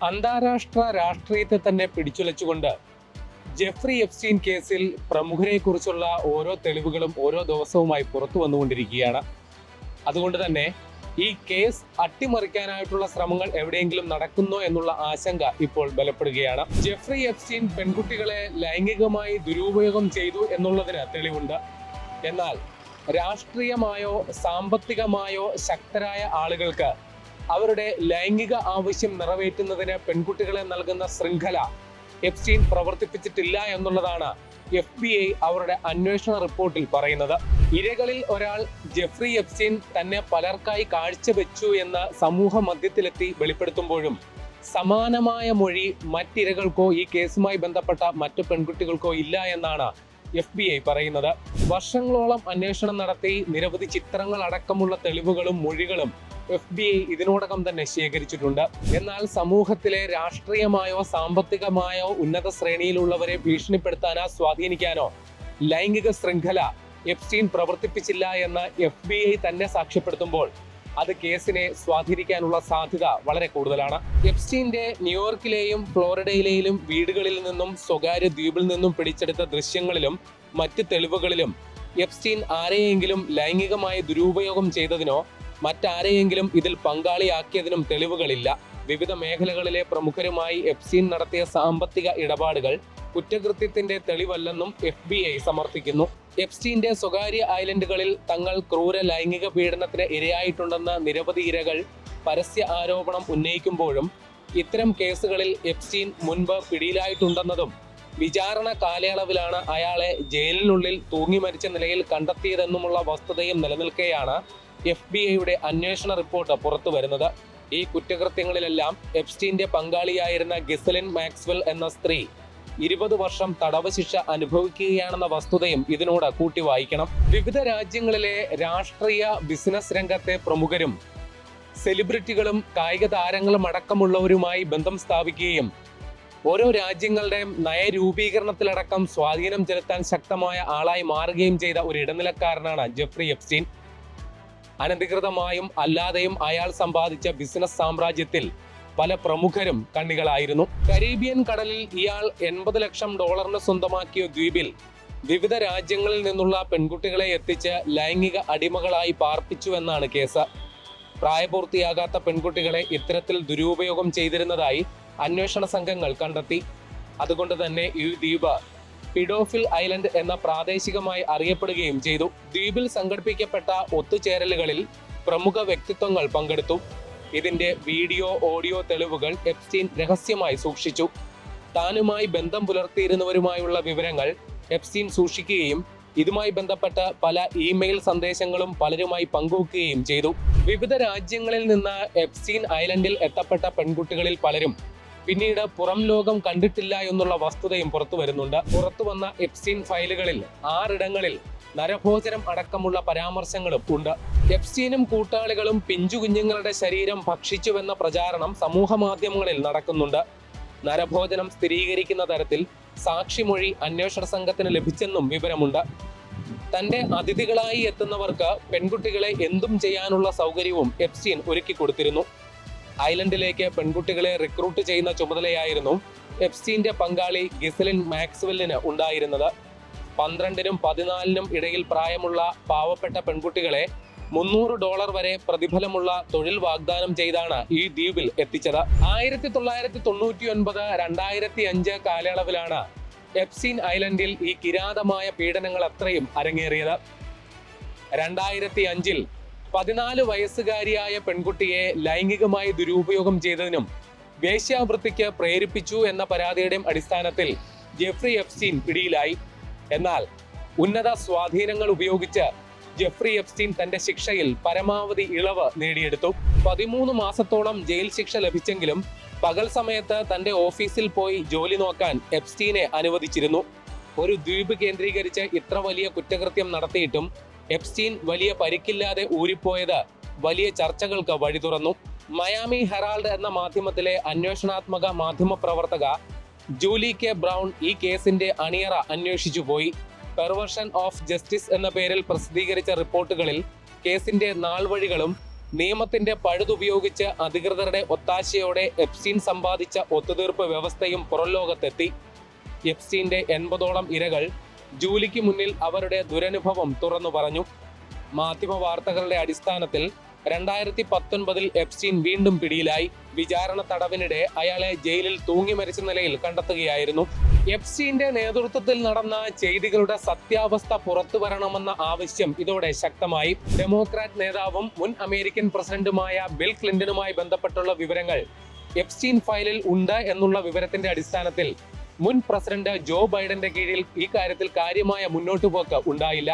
അന്താരാഷ്ട്ര രാഷ്ട്രീയത്തെ തന്നെ പിടിച്ചുലച്ചുകൊണ്ട് ജെഫ്രി എപ്സ്റ്റീൻ കേസിൽ പ്രമുഖരെ കുറിച്ചുള്ള ഓരോ തെളിവുകളും ഓരോ ദിവസവുമായി പുറത്തു വന്നുകൊണ്ടിരിക്കുകയാണ്. അതുകൊണ്ട് തന്നെ ഈ കേസ് അട്ടിമറിക്കാനായിട്ടുള്ള ശ്രമങ്ങൾ എവിടെയെങ്കിലും നടക്കുന്നോ എന്നുള്ള ആശങ്ക ഇപ്പോൾ ബലപ്പെടുകയാണ്. ജെഫ്രി എപ്സ്റ്റീൻ പെൺകുട്ടികളെ ലൈംഗികമായി ദുരുപയോഗം ചെയ്തു എന്നുള്ളതിന് തെളിവുണ്ട്. എന്നാൽ രാഷ്ട്രീയമായോ സാമ്പത്തികമായോ ശക്തരായ ആളുകൾക്ക് അവരുടെ ലൈംഗിക ആവശ്യം നിറവേറ്റുന്നതിന് പെൺകുട്ടികളെ നൽകുന്ന ശൃംഖല എപ്സ്റ്റീൻ പ്രവർത്തിപ്പിച്ചിട്ടില്ല എന്നുള്ളതാണ് FBI അവരുടെ അന്വേഷണ റിപ്പോർട്ടിൽ പറയുന്നത്. ഇരകളിൽ ഒരാൾ ജെഫ്രി എപ്സ്റ്റീൻ തന്നെ പലർക്കായി കാഴ്ചവെച്ചു എന്ന് സമൂഹ മധ്യത്തിലെത്തി വെളിപ്പെടുത്തുമ്പോഴും സമാനമായ മൊഴി മറ്റിരകൾക്കോ ഈ കേസുമായി ബന്ധപ്പെട്ട മറ്റു പെൺകുട്ടികൾക്കോ ഇല്ല എന്നാണ് FBI പറയുന്നത്. വർഷങ്ങളോളം അന്വേഷണം നടത്തി നിരവധി ചിത്രങ്ങൾ അടക്കമുള്ള തെളിവുകളും മൊഴികളും FBI ഇതിനോടകം തന്നെ ശേഖരിച്ചിട്ടുണ്ട്. എന്നാൽ സമൂഹത്തിലെ രാഷ്ട്രീയമായോ സാമ്പത്തികമായോ ഉന്നത ശ്രേണിയിലുള്ളവരെ ഭീഷണിപ്പെടുത്താനോ സ്വാധീനിക്കാനോ ലൈംഗിക ശൃംഖല എപ്സ്റ്റീൻ പ്രവർത്തിപ്പിച്ചില്ല എന്ന് FBI തന്നെ സാക്ഷ്യപ്പെടുത്തുമ്പോൾ അത് കേസിനെ സ്വാധീനിക്കാനുള്ള സാധ്യത വളരെ കൂടുതലാണ്. എപ്സ്റ്റീന്റെ ന്യൂയോർക്കിലെയും ഫ്ലോറിഡയിലെയും വീടുകളിൽ നിന്നും സ്വകാര്യ ദ്വീപിൽ നിന്നും പിടിച്ചെടുത്ത ദൃശ്യങ്ങളിലും മറ്റ് തെളിവുകളിലും എപ്സ്റ്റീൻ ആരെയെങ്കിലും ലൈംഗികമായി ദുരുപയോഗം ചെയ്തതിനോ മറ്റാരെയെങ്കിലും ഇതിൽ പങ്കാളിയാക്കിയതിനും തെളിവുകളില്ല. വിവിധ മേഖലകളിലെ പ്രമുഖരുമായി എപ്സ്റ്റീൻ നടത്തിയ സാമ്പത്തിക ഇടപാടുകൾ കുറ്റകൃത്യത്തിന്റെ തെളിവല്ലെന്നും FBI സമർത്ഥിക്കുന്നു. എപ്സ്റ്റീന്റെ സ്വകാര്യ ഐലൻഡുകളിൽ തങ്ങൾ ക്രൂര ലൈംഗിക പീഡനത്തിന് ഇരയായിട്ടുണ്ടെന്ന് നിരവധി ഇരകൾ പരസ്യ ആരോപണം ഉന്നയിക്കുമ്പോഴും ഇത്തരം കേസുകളിൽ എപ്സ്റ്റീൻ മുൻപ് പിടിയിലായിട്ടുണ്ടെന്നതും വിചാരണ കാലയളവിലാണ് അയാളെ ജയിലിനുള്ളിൽ തൂങ്ങി മരിച്ച നിലയിൽ കണ്ടെത്തിയതെന്നുമുള്ള വസ്തുതയും നിലനിൽക്കെയാണ് FBIയുടെ അന്വേഷണ റിപ്പോർട്ട് പുറത്തു വരുന്നത്. ഈ കുറ്റകൃത്യങ്ങളിലെല്ലാം എപ്സ്റ്റീന്റെ പങ്കാളിയായിരുന്ന ഗിസലിൻ മാക്സ്വെൽ എന്ന സ്ത്രീ 20 വർഷം തടവ് ശിക്ഷ അനുഭവിക്കുകയാണെന്ന വസ്തുതയും ഇതിനോട് കൂട്ടി വായിക്കണം. വിവിധ രാജ്യങ്ങളിലെ രാഷ്ട്രീയ ബിസിനസ് രംഗത്തെ പ്രമുഖരും സെലിബ്രിറ്റികളും കായിക താരങ്ങളും അടക്കമുള്ളവരുമായി ബന്ധം സ്ഥാപിക്കുകയും ഓരോ രാജ്യങ്ങളുടെയും നയരൂപീകരണത്തിലടക്കം സ്വാധീനം ചെലുത്താൻ ശക്തമായ ആളായി മാറുകയും ചെയ്ത ഒരു ഇടനിലക്കാരനാണ് ജെഫ്രി എപ്സ്റ്റീൻ. അനധികൃതമായും അല്ലാതെയും അയാൾ സമ്പാദിച്ച ബിസിനസ് സാമ്രാജ്യത്തിൽ പല പ്രമുഖരും കണ്ണികളായിരുന്നു. കരീബിയൻ കടലിൽ ഇയാൾ $80 ലക്ഷം സ്വന്തമാക്കിയ ദ്വീപിൽ വിവിധ രാജ്യങ്ങളിൽ നിന്നുള്ള പെൺകുട്ടികളെ എത്തിച്ച് ലൈംഗിക അടിമകളായി പാർപ്പിച്ചുവെന്നാണ് കേസ്. പ്രായപൂർത്തിയാകാത്ത പെൺകുട്ടികളെ ഇത്തരത്തിൽ ദുരുപയോഗം ചെയ്തിരുന്നതായി അന്വേഷണ സംഘങ്ങൾ കണ്ടെത്തി. അതുകൊണ്ട് തന്നെ ഈ ദ്വീപ് പിഡോഫിൽ ഐലൻഡ് എന്ന പ്രാദേശികമായി അറിയപ്പെടുകയും ചെയ്തു. ദ്വീപിൽ സംഘടിപ്പിക്കപ്പെട്ട ഒത്തുചേരലുകളിൽ പ്രമുഖ വ്യക്തിത്വങ്ങൾ പങ്കെടുത്തു. ഇതിന്റെ വീഡിയോ ഓഡിയോ തെളിവുകൾ എപ്സ്റ്റീൻ രഹസ്യമായി സൂക്ഷിച്ചു. താനുമായി ബന്ധം പുലർത്തിയിരുന്നവരുമായുള്ള വിവരങ്ങൾ എപ്സ്റ്റീൻ സൂക്ഷിക്കുകയും ഇതുമായി ബന്ധപ്പെട്ട പല ഇമെയിൽ സന്ദേശങ്ങളും പലരുമായി പങ്കുവെക്കുകയും ചെയ്തു. വിവിധ രാജ്യങ്ങളിൽ നിന്ന് എപ്സ്റ്റീൻ ഐലൻഡിൽ എത്തപ്പെട്ട പെൺകുട്ടികളിൽ പലരും പിന്നീട് പുറം ലോകം കണ്ടിട്ടില്ല എന്നുള്ള വസ്തുതയും പുറത്തു വരുന്നുണ്ട്. പുറത്തുവന്ന എപ്സ്റ്റീൻ ഫയലുകളിൽ 6 ഇടങ്ങളിൽ നരഭോജനം അടക്കമുള്ള പരാമർശങ്ങളും ഉണ്ട്. എപ്സ്റ്റീനും കൂട്ടാളികളും പിഞ്ചു കുഞ്ഞുങ്ങളുടെ ശരീരം ഭക്ഷിച്ചുവെന്ന പ്രചാരണം സമൂഹ മാധ്യമങ്ങളിൽ നടക്കുന്നുണ്ട്. നരഭോജനം സ്ഥിരീകരിക്കുന്ന തരത്തിൽ സാക്ഷിമൊഴി അന്വേഷണ സംഘത്തിന് ലഭിച്ചെന്നും വിവരമുണ്ട്. തന്റെ അതിഥികളായി എത്തുന്നവർക്ക് പെൺകുട്ടികളെ എന്തും ചെയ്യാനുള്ള സൗകര്യവും എപ്സ്റ്റീൻ ഒരുക്കി കൊടുത്തിരുന്നു. ഐലൻഡിലേക്ക് പെൺകുട്ടികളെ റിക്രൂട്ട് ചെയ്യുന്ന ചുമതലയായിരുന്നു എപ്സ്റ്റീന്റെ പങ്കാളി ഗിസലിൻ മാക്സ്വെല്ലിന് ഉണ്ടായിരുന്നത്. 12-നും 14-നും ഇടയിൽ പ്രായമുള്ള പാവപ്പെട്ട പെൺകുട്ടികളെ $300 വരെ പ്രതിഫലമുള്ള തൊഴിൽ വാഗ്ദാനം ചെയ്താണ് ഈ ദ്വീപിൽ എത്തിച്ചത്. 1999-2005 കാലയളവിലാണ് എപ്സ്റ്റീൻ ഐലൻഡിൽ ഈ കിരാതമായ പീഡനങ്ങൾ അത്രയും അരങ്ങേറിയത്. 2005-ൽ 14 വയസ്സുകാരിയായ പെൺകുട്ടിയെ ലൈംഗികമായി ദുരുപയോഗം ചെയ്തതിനും വേശ്യാവൃത്തിക്ക് പ്രേരിപ്പിച്ചു എന്ന പരാതിയുടെ അടിസ്ഥാനത്തിൽ ജെഫ്രി എപ്സ്റ്റീൻ പിടിയിലായി. എന്നാൽ ഉന്നത സ്വാധീനങ്ങൾ ഉപയോഗിച്ച് ജെഫ്രി എപ്സ്റ്റീൻ തന്റെ ശിക്ഷയിൽ പരമാവധി ഇളവ് നേടിയെടുത്തു. 13 മാസത്തോളം ജയിൽ ശിക്ഷ ലഭിച്ചെങ്കിലും പകൽ സമയത്ത് തന്റെ ഓഫീസിൽ പോയി ജോലി നോക്കാൻ എപ്സ്റ്റീനെ അനുവദിച്ചിരുന്നു. ഒരു ദ്വീപ് കേന്ദ്രീകരിച്ച് ഇത്ര വലിയ കുറ്റകൃത്യം നടത്തിയിട്ടും എപ്സ്റ്റീൻ വലിയ പരിക്കില്ലാതെ ഊരിപ്പോയത് വലിയ ചർച്ചകൾക്ക് വഴി തുറന്നു. മയാമി ഹെറാൾഡ് എന്ന മാധ്യമത്തിലെ അന്വേഷണാത്മക മാധ്യമ പ്രവർത്തക ജൂലി കെ ബ്രൗൺ ഈ കേസിന്റെ അണിയറ അന്വേഷിച്ചു പോയി. പെർവർഷൻ ഓഫ് ജസ്റ്റിസ് എന്ന പേരിൽ പ്രസിദ്ധീകരിച്ച റിപ്പോർട്ടുകളിൽ കേസിന്റെ നാൾവഴികളും നിയമത്തിന്റെ പഴുതുപയോഗിച്ച് അധികൃതരുടെ ഒത്താശയോടെ എപ്സ്റ്റീൻ സമ്പാദിച്ച ഒത്തുതീർപ്പ് വ്യവസ്ഥയും പുറംലോകത്തെത്തി. എപ്സ്റ്റീന്റെ 80ഓളം ഇരകൾ ജൂലിക്ക് മുന്നിൽ അവരുടെ ദുരനുഭവം തുറന്നു പറഞ്ഞു. മാധ്യമ വാർത്തകളുടെ അടിസ്ഥാനത്തിൽ 2019 എപ്സ്റ്റീൻ വീണ്ടും പിടിയിലായി. വിചാരണ തടവിനിടെ അയാളെ ജയിലിൽ തൂങ്ങി മരിച്ച നിലയിൽ കണ്ടെത്തുകയായിരുന്നു. എപ്സ്റ്റീന്റെ നേതൃത്വത്തിൽ നടന്ന ചെയ്തികളുടെ സത്യാവസ്ഥ പുറത്തു വരണമെന്ന ആവശ്യം ഇതോടെ ശക്തമായി. ഡെമോക്രാറ്റ് നേതാവും മുൻ അമേരിക്കൻ പ്രസിഡന്റുമായ ബിൽ ക്ലിന്റണുമായി ബന്ധപ്പെട്ടുള്ള വിവരങ്ങൾ എപ്സ്റ്റീൻ ഫയലിൽ ഉണ്ട് എന്നുള്ള വിവരത്തിന്റെ അടിസ്ഥാനത്തിൽ മുൻ പ്രസിഡന്റ് ജോ ബൈഡന്റെ കീഴിൽ ഈ കാര്യത്തിൽ കാര്യമായ മുന്നോട്ടുപോക്ക് ഉണ്ടായില്ല.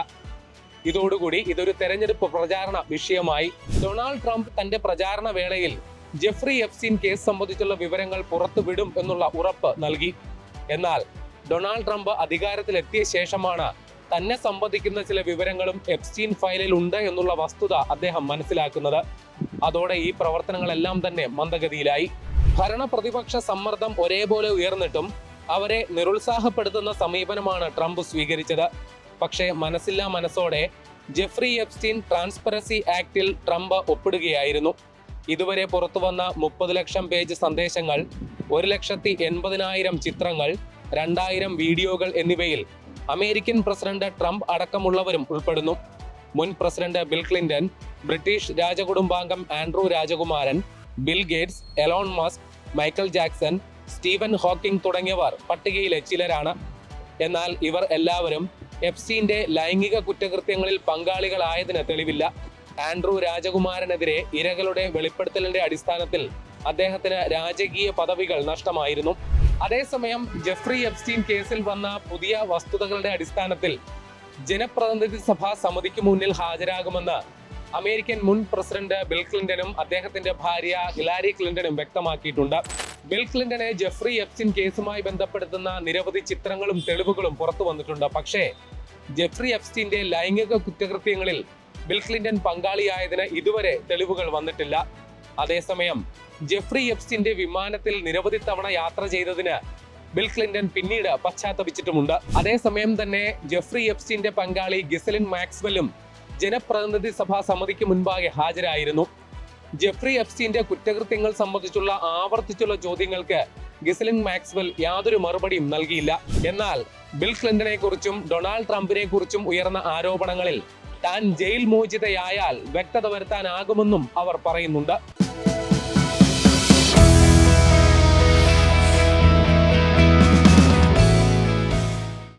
ഇതോടുകൂടി ഇതൊരു തെരഞ്ഞെടുപ്പ് പ്രചാരണ വിഷയമായി. ഡൊണാൾഡ് ട്രംപ് തന്റെ പ്രചാരണ വേളയിൽ ജെഫ്രി എപ്സ്റ്റീൻ കേസ് സംബന്ധിച്ചുള്ള വിവരങ്ങൾ പുറത്തുവിടും എന്നുള്ള ഉറപ്പ് നൽകി. എന്നാൽ ഡൊണാൾഡ് ട്രംപ് അധികാരത്തിലെത്തിയ ശേഷമാണ് തന്നെ സംബന്ധിക്കുന്ന ചില വിവരങ്ങളും എപ്സ്റ്റീൻ ഫയലിൽ ഉണ്ട് എന്നുള്ള വസ്തുത അദ്ദേഹം മനസ്സിലാക്കുന്നത്. അതോടെ ഈ പ്രവർത്തനങ്ങളെല്ലാം തന്നെ മന്ദഗതിയിലായി. ഭരണ പ്രതിപക്ഷ സമ്മർദ്ദം ഒരേപോലെ ഉയർന്നിട്ടും അവരെ നിരുത്സാഹപ്പെടുത്തുന്ന സമീപനമാണ് ട്രംപ് സ്വീകരിച്ചത്. പക്ഷേ മനസ്സില്ലാ മനസ്സോടെ ജെഫ്രി എപ്സ്റ്റീൻ ട്രാൻസ്പെറൻസി ആക്ടിൽ ട്രംപ് ഒപ്പിടുകയായിരുന്നു. ഇതുവരെ പുറത്തുവന്ന 30 ലക്ഷം പേജ് സന്ദേശങ്ങൾ, 1,80,000 ചിത്രങ്ങൾ, 2000 വീഡിയോകൾ എന്നിവയിൽ അമേരിക്കൻ പ്രസിഡന്റ് ട്രംപ് അടക്കമുള്ളവരും ഉൾപ്പെടുന്നു. മുൻ പ്രസിഡന്റ് ബിൽ ക്ലിന്റൺ, ബ്രിട്ടീഷ് രാജകുടുംബാംഗം ആൻഡ്രൂ രാജകുമാരൻ, Bill Gates, Elon Musk, Michael Jackson, Stephen Hawking തുടങ്ങിയവർ പട്ടികയിലെ ചിലരാണ്. എന്നാൽ ഇവർ എല്ലാവരും എപ്സ്റ്റീന്റെ ലൈംഗിക കുറ്റകൃത്യങ്ങളിൽ പങ്കാളികളായതിന് തെളിവില്ല. ആൻഡ്രൂ രാജകുമാരനെതിരെ ഇരകളുടെ വെളിപ്പെടുത്തലിന്റെ അടിസ്ഥാനത്തിൽ അദ്ദേഹത്തിന് രാജകീയ പദവികൾ നഷ്ടമായിരുന്നു. അതേസമയം ജെഫ്രി എപ്സ്റ്റീൻ കേസിൽ വന്ന പുതിയ വസ്തുതകളുടെ അടിസ്ഥാനത്തിൽ ജനപ്രതിനിധി സഭാ സമിതിക്ക് മുന്നിൽ ഹാജരാകുമെന്ന് അമേരിക്കൻ മുൻ പ്രസിഡന്റ് ബിൽ ക്ലിന്റണും അദ്ദേഹത്തിന്റെ ഭാര്യ ഹിലാരി ക്ലിന്റണും വ്യക്തമാക്കിയിട്ടുണ്ട്. ബിൽ ക്ലിന്റനെ ജെഫ്രി എപ്സ്റ്റീൻ കേസുമായി ബന്ധപ്പെടുത്തുന്ന നിരവധി ചിത്രങ്ങളും തെളിവുകളും പുറത്തു വന്നിട്ടുണ്ട്. പക്ഷേ ജെഫ്രി എപ്സ്റ്റീന്റെ ലൈംഗിക കുറ്റകൃത്യങ്ങളിൽ ബിൽ ക്ലിന്റൺ പങ്കാളിയായതിന് ഇതുവരെ തെളിവുകൾ വന്നിട്ടില്ല. അതേസമയം ജെഫ്രി എപ്സ്റ്റീന്റെ വിമാനത്തിൽ നിരവധി തവണ യാത്ര ചെയ്തതിന് ബിൽ ക്ലിന്റൺ പിന്നീട് പശ്ചാത്തപിച്ചിട്ടുമുണ്ട്. അതേസമയം തന്നെ ജെഫ്രി എപ്സ്റ്റീന്റെ പങ്കാളി ഗിസലിൻ മാക്സ്വെല്ലും ജനപ്രതിനിധി സഭാ സമിതിക്ക് മുൻപാകെ ഹാജരായിരുന്നു. ജെഫ്രി എപ്സ്റ്റീന്റെ കുറ്റകൃത്യങ്ങൾ സംബന്ധിച്ചുള്ള ആവർത്തിച്ചുള്ള ചോദ്യങ്ങൾക്ക് ഗിസലിൻ മാക്സ്വെൽ യാതൊരു മറുപടിയും നൽകിയില്ല. എന്നാൽ ബിൽ ക്ലിന്റനെ കുറിച്ചും ഡൊണാൾഡ് ട്രംപിനെ കുറിച്ചും ഉയർന്ന ആരോപണങ്ങളിൽ താൻ ജയിൽ മോചിതയായാൽ വ്യക്തത വരുത്താനാകുമെന്നും അവർ പറയുന്നുണ്ട്.